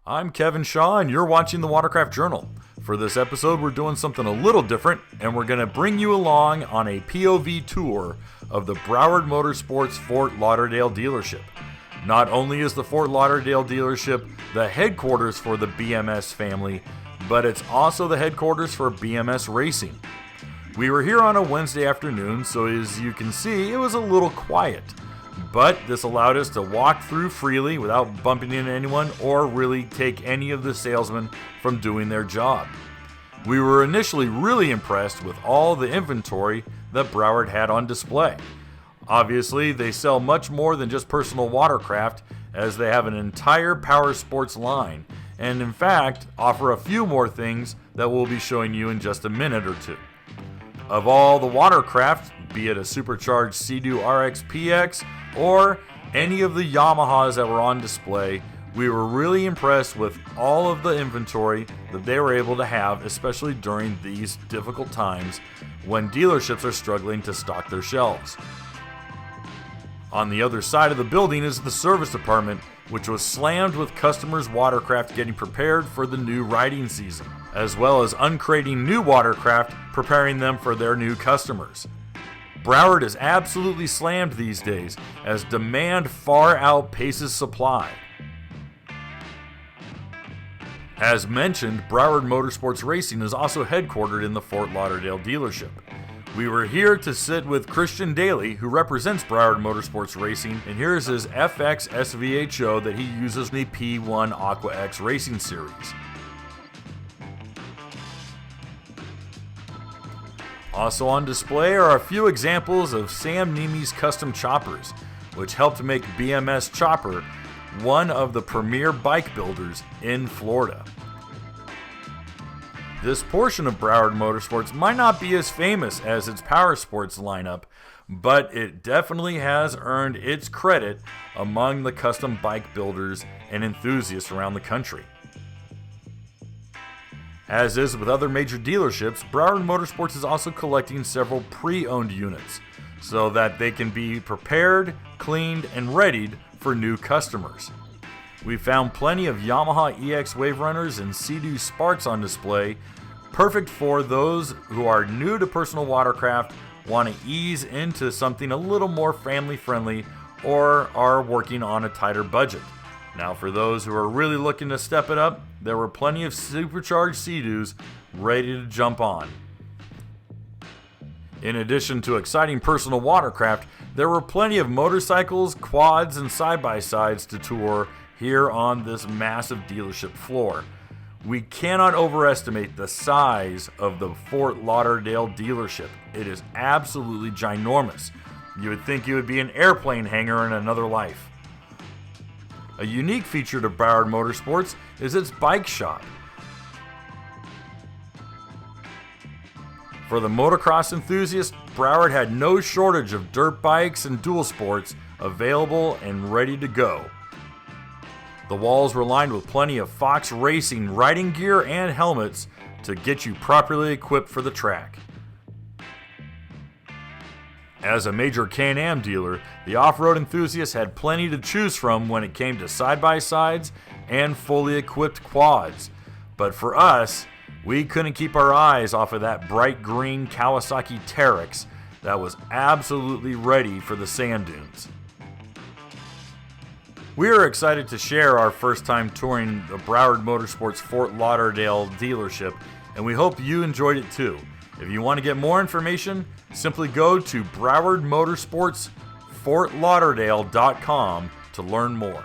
I'm Kevin Shaw, and you're watching the Watercraft Journal. For this episode, we're doing something a little different, and we're going to bring you along on a POV tour of the Broward Motorsports Fort Lauderdale dealership. Not only is the Fort Lauderdale dealership the headquarters for the BMS family, but it's also the headquarters for BMS Racing. We were here on a Wednesday afternoon, so as you can see, it was a little quiet. But this allowed us to walk through freely without bumping into anyone or really take any of the salesmen from doing their job. We were initially really impressed with all the inventory that Broward had on display. Obviously, they sell much more than just personal watercraft, as they have an entire power sports line, and in fact, offer a few more things that we'll be showing you in just a minute or two. Of all the watercraft, be it a supercharged Sea-Doo RX PX or any of the Yamahas that were on display, we were really impressed with all of the inventory that they were able to have, especially during these difficult times when dealerships are struggling to stock their shelves. On the other side of the building is the service department, which was slammed with customers' watercraft getting prepared for the new riding season, as well as uncrating new watercraft, preparing them for their new customers. Broward is absolutely slammed these days, as demand far outpaces supply. As mentioned, Broward Motorsports Racing is also headquartered in the Fort Lauderdale dealership. We were here to sit with Christian Daly, who represents Broward Motorsports Racing, and here's his FX SVHO that he uses in the P1 Aqua X Racing Series. Also on display are a few examples of Sam Nemi's custom choppers, which helped make BMS Chopper one of the premier bike builders in Florida. This portion of Broward Motorsports might not be as famous as its power sports lineup, but it definitely has earned its credit among the custom bike builders and enthusiasts around the country. As is with other major dealerships, Broward Motorsports is also collecting several pre-owned units so that they can be prepared, cleaned, and readied for new customers. We found plenty of Yamaha EX Wave Runners and Sea-Doo Sparks on display, perfect for those who are new to personal watercraft, want to ease into something a little more family-friendly, or are working on a tighter budget. Now, for those who are really looking to step it up, there were plenty of supercharged Sea-Doos ready to jump on. In addition to exciting personal watercraft, there were plenty of motorcycles, quads, and side-by-sides to tour here on this massive dealership floor. We cannot overestimate the size of the Fort Lauderdale dealership. It is absolutely ginormous. You would think it would be an airplane hangar in another life. A unique feature to Broward Motorsports is its bike shop. For the motocross enthusiast, Broward had no shortage of dirt bikes and dual sports available and ready to go. The walls were lined with plenty of Fox Racing riding gear and helmets to get you properly equipped for the track. As a major Can-Am dealer, the off-road enthusiasts had plenty to choose from when it came to side-by-sides and fully equipped quads. But for us, we couldn't keep our eyes off of that bright green Kawasaki Teryx that was absolutely ready for the sand dunes. We are excited to share our first time touring the Broward Motorsports Fort Lauderdale dealership, and we hope you enjoyed it too. If you want to get more information, simply go to BrowardMotorsportsFortLauderdale.com to learn more.